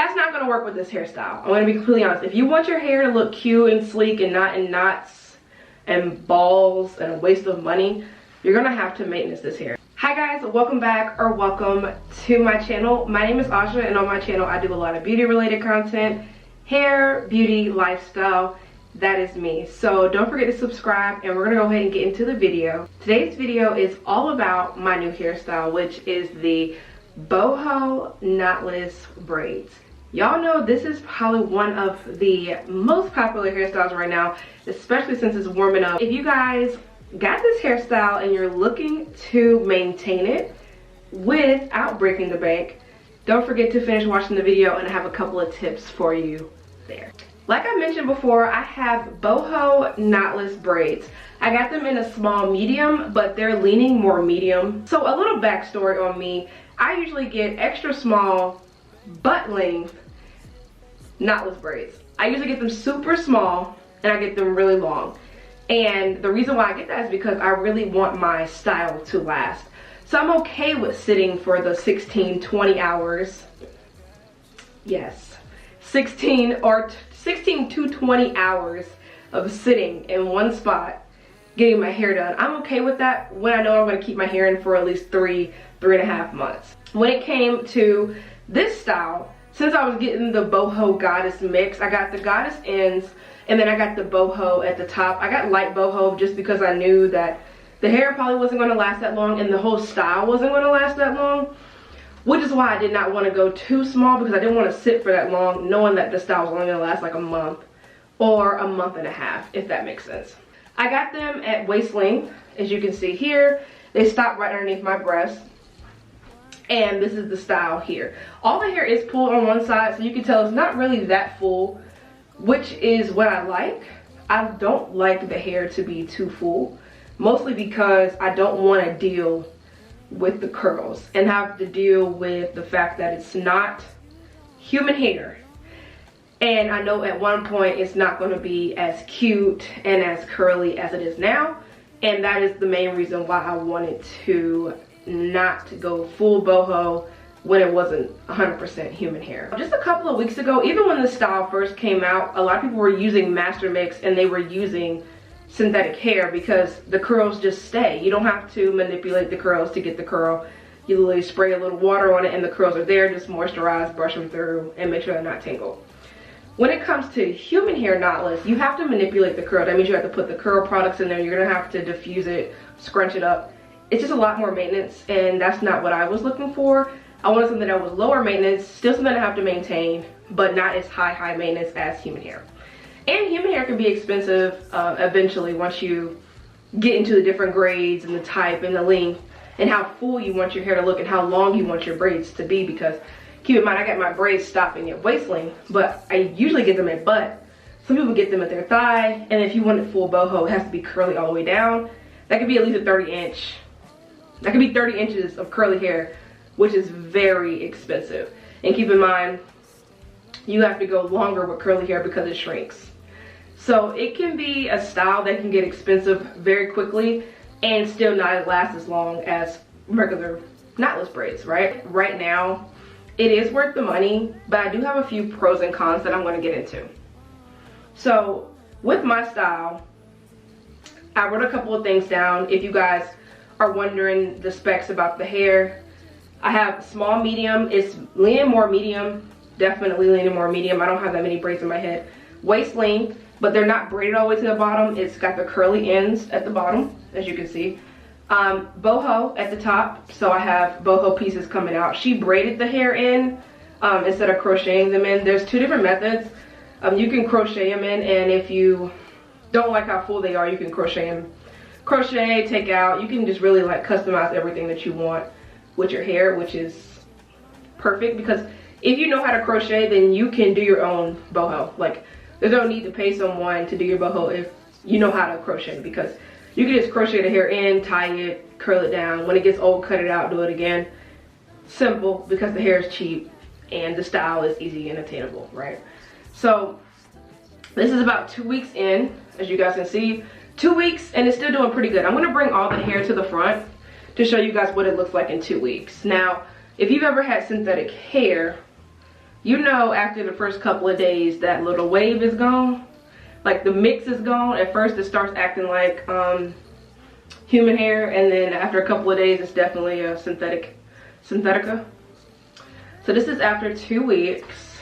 That's not going to work with this hairstyle. I'm going to be completely honest. If you want your hair to look cute and sleek and not in knots and balls and a waste of money, you're going to have to maintenance this hair. Hi guys, welcome back or welcome to my channel. My name is Asha, and on my channel I do a lot of beauty related content, hair, beauty, lifestyle. That is me. So don't forget to subscribe, and we're going to go ahead and get into the video. Today's video is all about my new hairstyle, which is the boho knotless braids. Y'all know this is probably one of the most popular hairstyles right now, especially since it's warming up. If you guys got this hairstyle and you're looking to maintain it without breaking the bank, don't forget to finish watching the video, and I have a couple of tips for you there. Like I mentioned before, I have boho knotless braids. I got them in a small medium, but they're leaning more medium. So a little backstory on me. I usually get extra small butt length knotless braids. I usually get them super small and I get them really long. And the reason why I get that is because I really want my style to last. So I'm okay with sitting for the 16-20 hours. Yes, 16 to 20 hours of sitting in one spot getting my hair done. I'm okay with that when I know I'm going to keep my hair in for at least 3.5 months. When it came to this style, since I was getting the boho goddess mix, I got the goddess ends and then I got the boho at the top. I got light boho just because I knew that the hair probably wasn't going to last that long and the whole style wasn't going to last that long, which is why I did not want to go too small, because I didn't want to sit for that long knowing that the style was only going to last like a month or a month and a half, if that makes sense. I got them at waist length. As you can see here, they stop right underneath my breast. And this is the style here. All the hair is pulled on one side, so you can tell it's not really that full, which is what I like. I don't like the hair to be too full, mostly because I don't want to deal with the curls and have to deal with the fact that it's not human hair. And I know at one point it's not going to be as cute and as curly as it is now. And that is the main reason why I wanted to not go full boho when it wasn't 100% human hair. Just a couple of weeks ago, even when the style first came out, a lot of people were using master mix and they were using synthetic hair because the curls just stay. You don't have to manipulate the curls to get the curl. You literally spray a little water on it and the curls are there. Just moisturize, brush them through, and make sure they're not tangled. When it comes to human hair knotless, you have to manipulate the curl. That means you have to put the curl products in there. You're gonna have to diffuse it, scrunch it up. It's just a lot more maintenance, and that's not what I was looking for. I wanted something that was lower maintenance, still something I have to maintain, but not as high maintenance as human hair. And human hair can be expensive eventually once you get into the different grades and the type and the length and how full you want your hair to look and how long you want your braids to be, because keep in mind I got my braids stopping at waist length, but I usually get them at butt. Some people get them at their thigh, and if you want it full boho, it has to be curly all the way down. That could be at least a 30-inch. That could be 30 inches of curly hair, which is very expensive. And keep in mind, you have to go longer with curly hair because it shrinks. So it can be a style that can get expensive very quickly and still not last as long as regular knotless braids, right? Right now, it is worth the money, but I do have a few pros and cons that I'm going to get into. So with my style, I wrote a couple of things down. If you guys are wondering the specs about the hair, I have small, medium. It's leaning more medium, definitely leaning more medium. I don't have that many braids in my head. Waist length, but they're not braided all the way to the bottom. It's got the curly ends at the bottom, as you can see. Boho at the top, so I have boho pieces coming out. She braided the hair in instead of crocheting them in. There's two different methods. You can crochet them in, and if you don't like how full they are, you can crochet them. Crochet, take out. You can just really like customize everything that you want with your hair, which is perfect, because if you know how to crochet, then you can do your own boho. Like, there's no need to pay someone to do your boho if you know how to crochet, because you can just crochet the hair in, tie it, curl it down. When it gets old, cut it out, do it again. Simple, because the hair is cheap and the style is easy and attainable, right? So this is about 2 weeks in, as you guys can see. 2 weeks, and it's still doing pretty good. I'm going to bring all the hair to the front to show you guys what it looks like in 2 weeks. Now, if you've ever had synthetic hair, you know after the first couple of days that little wave is gone. Like the mix is gone. At first it starts acting like human hair, and then after a couple of days it's definitely a synthetica. So this is after 2 weeks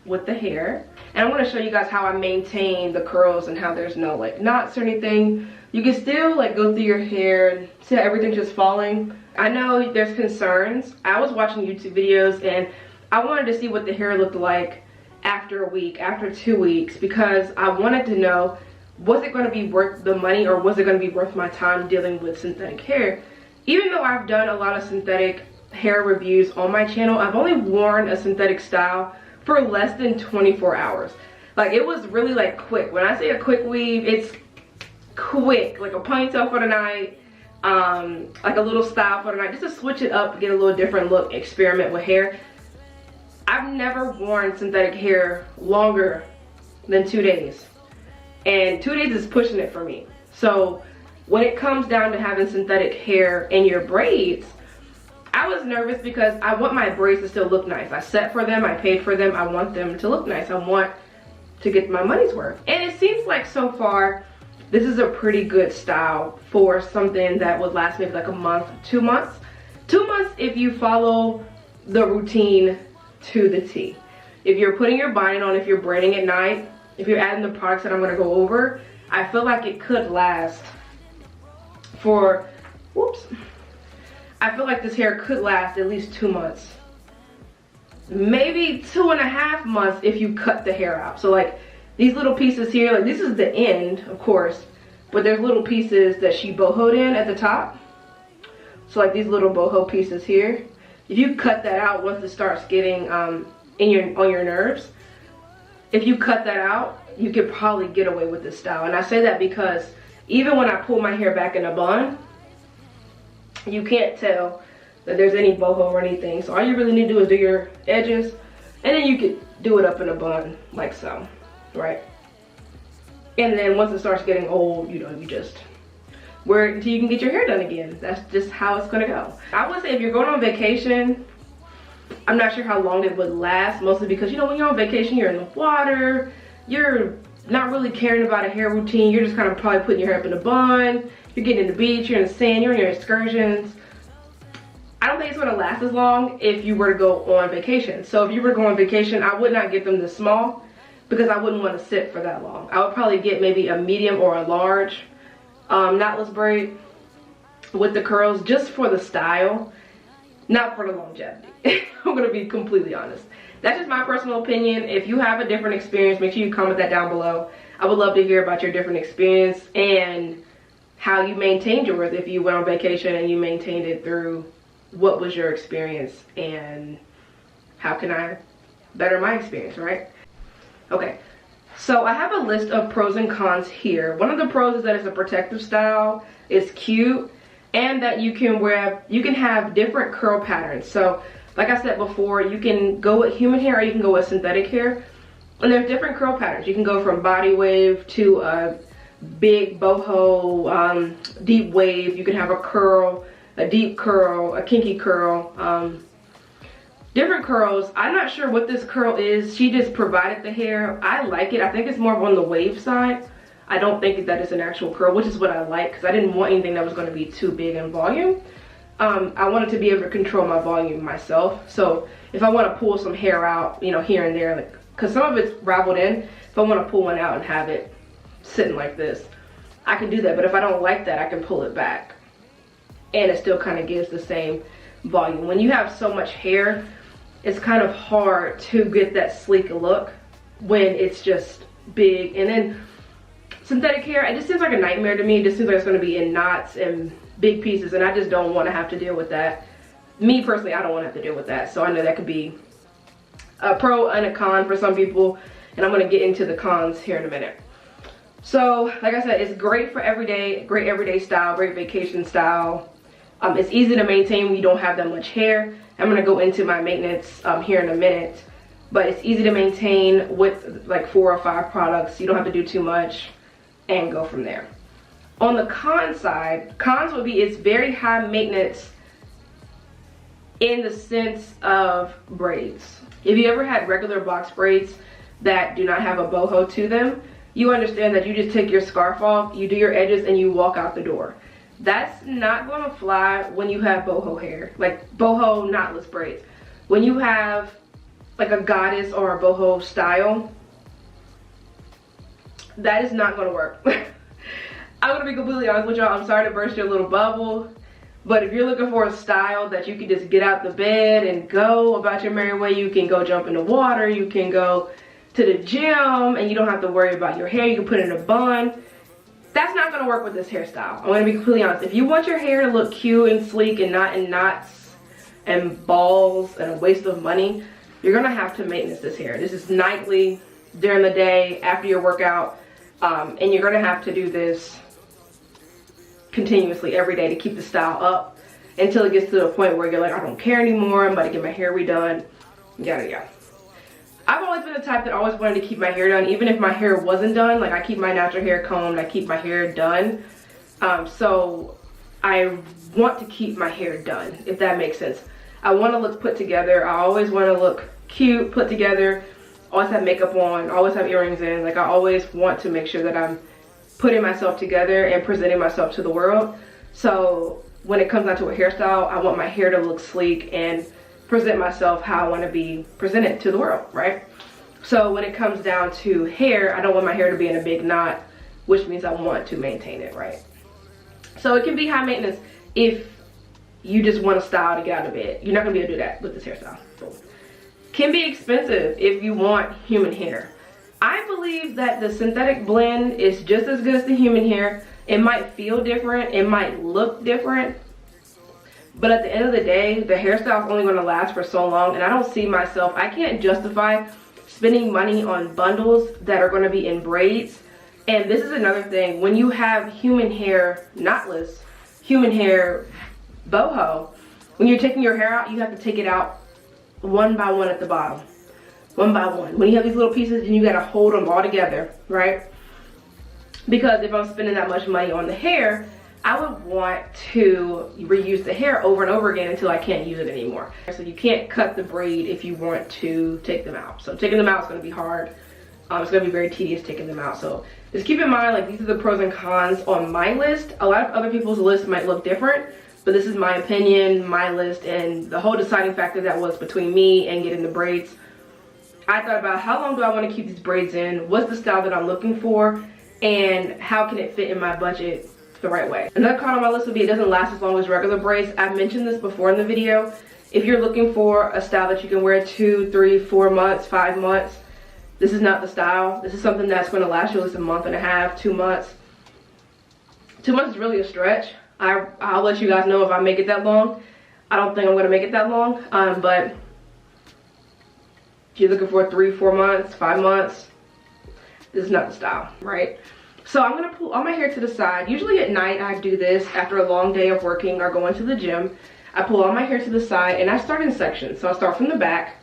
with the hair. And I want to show you guys how I maintain the curls and how there's no like knots or anything. You can still like go through your hair and see how everything's just falling. I know there's concerns. I was watching YouTube videos and I wanted to see what the hair looked like after a week, after 2 weeks, because I wanted to know, was it going to be worth the money, or was it going to be worth my time dealing with synthetic hair? Even though I've done a lot of synthetic hair reviews on my channel, I've only worn a synthetic style for less than 24 hours. Like, it was really like quick. When I say a quick weave, it's quick, like a ponytail for the night, like a little style for the night, just to switch it up, get a little different look, experiment with hair. I've never worn synthetic hair longer than 2 days, and 2 days is pushing it for me. So when it comes down to having synthetic hair in your braids, I was nervous because I want my braids to still look nice. I set for them, I paid for them, I want them to look nice. I want to get my money's worth. And it seems like so far, this is a pretty good style for something that would last maybe like a month, 2 months. 2 months if you follow the routine to the T. If you're putting your binding on, if you're braiding at night, if you're adding the products that I'm gonna go over, I feel like it could last for, whoops. I feel like this hair could last at least 2 months. Maybe 2.5 months if you cut the hair out. So like these little pieces here, like this is the end, of course, but there's little pieces that she bohoed in at the top. So like these little boho pieces here. If you cut that out once it starts getting on your nerves, if you cut that out, you could probably get away with this style. And I say that because even when I pull my hair back in a bun, you can't tell that there's any boho or anything. So all you really need to do is do your edges, and then you could do it up in a bun like so, right? And then once it starts getting old, you know, you just wear it until you can get your hair done again. That's just how it's gonna go. I would say if you're going on vacation, I'm not sure how long it would last, mostly because, you know, when you're on vacation, you're in the water, you're not really caring about a hair routine, you're just kind of probably putting your hair up in a bun, you're getting in the beach, you're in the sand, you're on your excursions. I don't think it's gonna last as long if you were to go on vacation. So if you were to go on vacation, I would not get them this small because I wouldn't want to sit for that long. I would probably get maybe a medium or a large knotless braid with the curls, just for the style, not for the longevity. I'm gonna be completely honest. That's just my personal opinion. If you have a different experience, make sure you comment that down below. I would love to hear about your different experience and how you maintained yours. If you went on vacation and you maintained it through, what was your experience and how can I better my experience, right? Okay, so I have a list of pros and cons here. One of the pros is that it's a protective style, it's cute, and that you can have different curl patterns. So like I said before, you can go with human hair or you can go with synthetic hair, and there's different curl patterns. You can go from body wave to a big boho, deep wave. You can have a curl, a deep curl, a kinky curl, different curls. I'm not sure what this curl is. She just provided the hair. I like it. I think it's more on the wave side. I don't think that it's an actual curl, which is what I like, because I didn't want anything that was going to be too big in volume. I wanted to be able to control my volume myself. So if I want to pull some hair out, you know, here and there, like, because some of it's raveled in, if I want to pull one out and have it sitting like this, I can do that. But if I don't like that, I can pull it back, and it still kind of gives the same volume. When you have so much hair, it's kind of hard to get that sleek look when it's just big. And then synthetic hair, it just seems like a nightmare to me. It just seems like it's going to be in knots and big pieces, and I just don't want to have to deal with that. Me personally, I don't want to have to deal with that. So I know that could be a pro and a con for some people, and I'm going to get into the cons here in a minute. So like I said, it's great for everyday, great everyday style, great vacation style. It's easy to maintain when you don't have that much hair. I'm going to go into my maintenance here in a minute, but it's easy to maintain with like 4 or 5 products. You don't have to do too much and go from there. On the con side, cons would be it's very high maintenance in the sense of braids. If you ever had regular box braids that do not have a boho to them, you understand that you just take your scarf off, you do your edges, and you walk out the door. That's not gonna fly when you have boho hair, like boho knotless braids. When you have like a goddess or a boho style, that is not gonna work. I'm gonna be completely honest with y'all. I'm sorry to burst your little bubble, but if you're looking for a style that you can just get out the bed and go about your merry way, you can go jump in the water, you can go to the gym, and you don't have to worry about your hair, you can put it in a bun. That's not gonna work with this hairstyle. I'm gonna be completely honest. If you want your hair to look cute and sleek and not in knots and balls and a waste of money, you're gonna have to maintenance this hair. This is nightly, during the day, after your workout, and you're gonna have to do this continuously every day to keep the style up until it gets to the point where you're like, I don't care anymore, I'm about to get my hair redone, yada yada. I've always been the type that always wanted to keep my hair done, even if my hair wasn't done. Like, I keep my natural hair combed, I keep my hair done. So I want to keep my hair done, if that makes sense. I want to look put together. I always want to look cute, put together, always have makeup on, always have earrings in. Like, I always want to make sure that I'm putting myself together and presenting myself to the world. So when it comes down to a hairstyle, I want my hair to look sleek and present myself how I want to be presented to the world, right? So when it comes down to hair, I don't want my hair to be in a big knot, which means I want to maintain it, right? So it can be high maintenance if you just want a style to get out of bed. You're not gonna be able to do that with this hairstyle. Can be expensive if you want human hair. I believe that the synthetic blend is just as good as the human hair. It might feel different, it might look different, but at the end of the day, the hairstyle is only going to last for so long, and I don't see myself, I can't justify spending money on bundles that are going to be in braids. And this is another thing, when you have human hair knotless, human hair boho, when you're taking your hair out, you have to take it out one by one at the bottom, one by one. When you have these little pieces, and you got to hold them all together, right? Because if I'm spending that much money on the hair, I would want to reuse the hair over and over again until I can't use it anymore. So you can't cut the braid if you want to take them out. So taking them out is going to be hard. It's going to be very tedious taking them out. So just keep in mind, like, these are the pros and cons on my list. A lot of other people's lists might look different, but this is my opinion, my list, and the whole deciding factor that was between me and getting the braids. I thought about how long do I want to keep these braids in, what's the style that I'm looking for, and how can it fit in my budget the right way. Another con on my list would be it doesn't last as long as regular braids. I've mentioned this before in the video. If you're looking for a style that you can wear 2, 3, 4 months, 5 months, this is not the style. This is something that's going to last you at least a month and a half, 2 months. 2 months is really a stretch. I'll let you guys know if I make it that long. I don't think I'm going to make it that long, but if you're looking for 3, 4 months, 5 months, this is not the style, right? So I'm going to pull all my hair to the side. Usually at night I do this after a long day of working or going to the gym. I pull all my hair to the side and I start in sections. So I start from the back.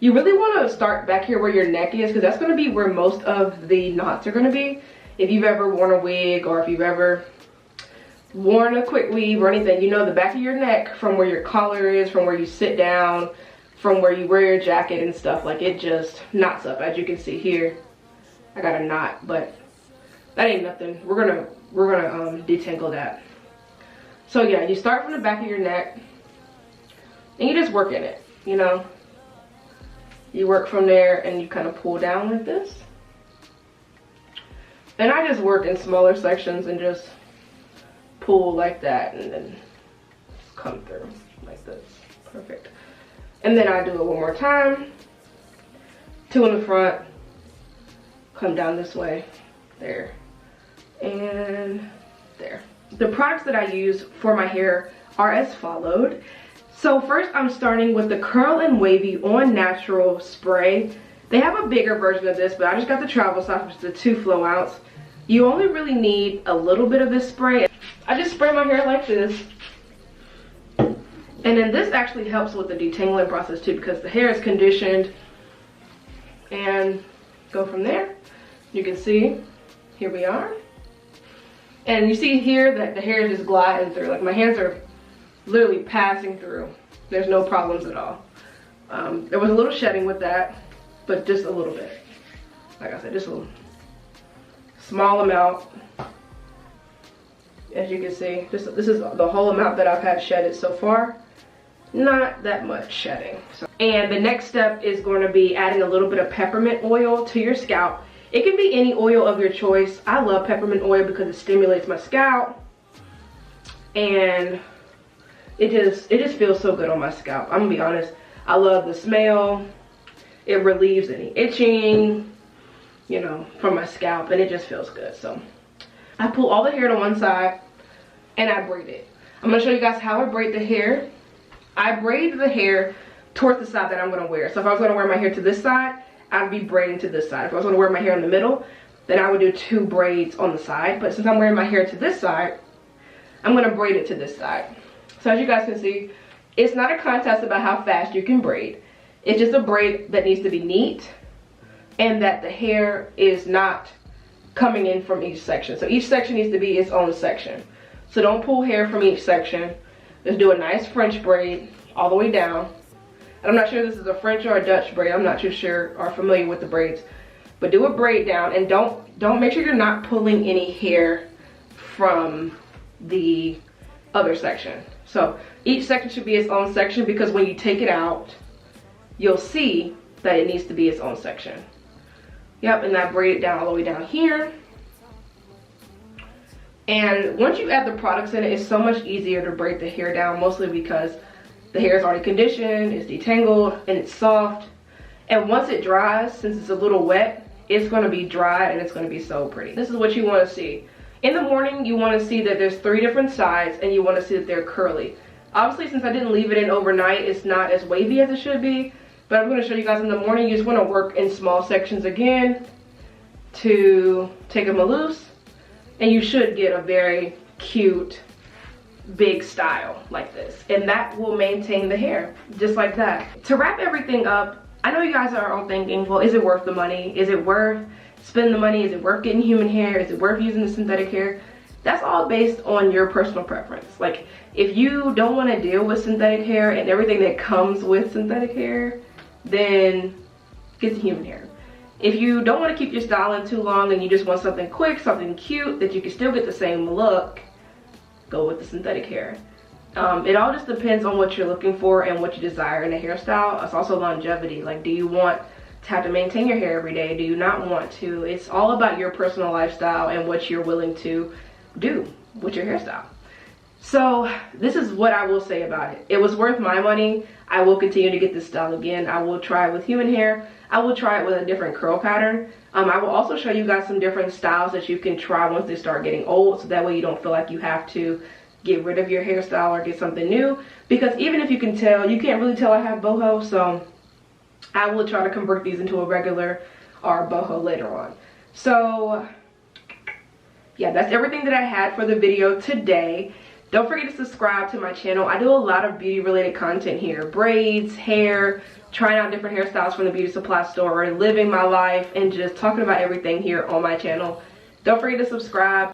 You really want to start back here where your neck is, because that's going to be where most of the knots are going to be. If you've ever worn a wig or if you've ever worn a quick weave or anything, you know the back of your neck, from where your collar is, from where you sit down, from where you wear your jacket and stuff, like, it just knots up. As you can see here, I got a knot, but that ain't nothing. We're gonna detangle that. So yeah, you start from the back of your neck and you just work in it, you know. You work from there and you kind of pull down like this. And I just work in smaller sections and just pull like that and then come through like this. Perfect. And then I do it one more time. 2 in the front. Come down this way. There. And there. The products that I use for my hair are as followed. So first I'm starting with the Curl and Wavy On Natural spray. They have a bigger version of this, but I just got the travel size, which is the 2 flow ounce. You only really need a little bit of this spray. I just spray my hair like this. And then this actually helps with the detangling process too, because the hair is conditioned. And go from there. You can see, here we are. And you see here that the hair is just gliding through. Like, my hands are literally passing through. There's no problems at all. There was a little shedding with that, but just a little bit. Like I said, just a little small amount. As you can see, this is the whole amount that I've had shedded so far. Not that much shedding. So, and the next step is going to be adding a little bit of peppermint oil to your scalp. It can be any oil of your choice. I love peppermint oil because it stimulates my scalp, and it just feels so good on my scalp. I'm gonna be honest. I love the smell. It relieves any itching, you know, from my scalp, and it just feels good. So I pull all the hair to one side and I braid it. I'm gonna show you guys how I braid the hair. I braid the hair towards the side that I'm gonna wear. So if I was gonna wear my hair to this side, I'd be braiding to this side. If I was gonna wear my hair in the middle, then I would do 2 braids on the side. But since I'm wearing my hair to this side, I'm gonna braid it to this side. So as you guys can see, it's not a contest about how fast you can braid. It's just a braid that needs to be neat and that the hair is not coming in from each section. So each section needs to be its own section. So don't pull hair from each section. Just do a nice French braid all the way down. And I'm not sure if this is a French or a Dutch braid. I'm not too sure or familiar with the braids. But do a braid down, and don't make sure you're not pulling any hair from the other section. So each section should be its own section, because when you take it out, you'll see that it needs to be its own section. Yep, and I braid it down all the way down here. And once you add the products in it, it's so much easier to braid the hair down, mostly because the hair is already conditioned, it's detangled, and it's soft. And once it dries, since it's a little wet, it's going to be dry and it's going to be so pretty. This is what you want to see. In the morning, you want to see that there's 3 different sides, and you want to see that they're curly. Obviously, since I didn't leave it in overnight, it's not as wavy as it should be. But I'm going to show you guys in the morning. You just want to work in small sections again to take them loose. And you should get a very cute, big style like this. And that will maintain the hair, just like that. To wrap everything up, I know you guys are all thinking, well, is it worth the money? Is it worth spending the money? Is it worth getting human hair? Is it worth using the synthetic hair? That's all based on your personal preference. Like, if you don't want to deal with synthetic hair and everything that comes with synthetic hair, then get the human hair. If you don't want to keep your style in too long and you just want something quick, something cute that you can still get the same look, go with the synthetic hair. It all just depends on what you're looking for and what you desire in a hairstyle. It's also longevity. Like, do you want to have to maintain your hair every day? Do you not want to? It's all about your personal lifestyle and what you're willing to do with your hairstyle. So this is what I will say about it. It was worth my money. I will continue to get this style again. I will try it with human hair. I will try it with a different curl pattern. I will also show you guys some different styles that you can try once they start getting old, so that way you don't feel like you have to get rid of your hairstyle or get something new. Because even if you can tell, you can't really tell I have boho, so I will try to convert these into a regular or boho later on. So yeah, that's everything that I had for the video today. Don't forget to subscribe to my channel. I do a lot of beauty related content here. Braids, hair, trying out different hairstyles from the beauty supply store, living my life, and just talking about everything here on my channel. Don't forget to subscribe.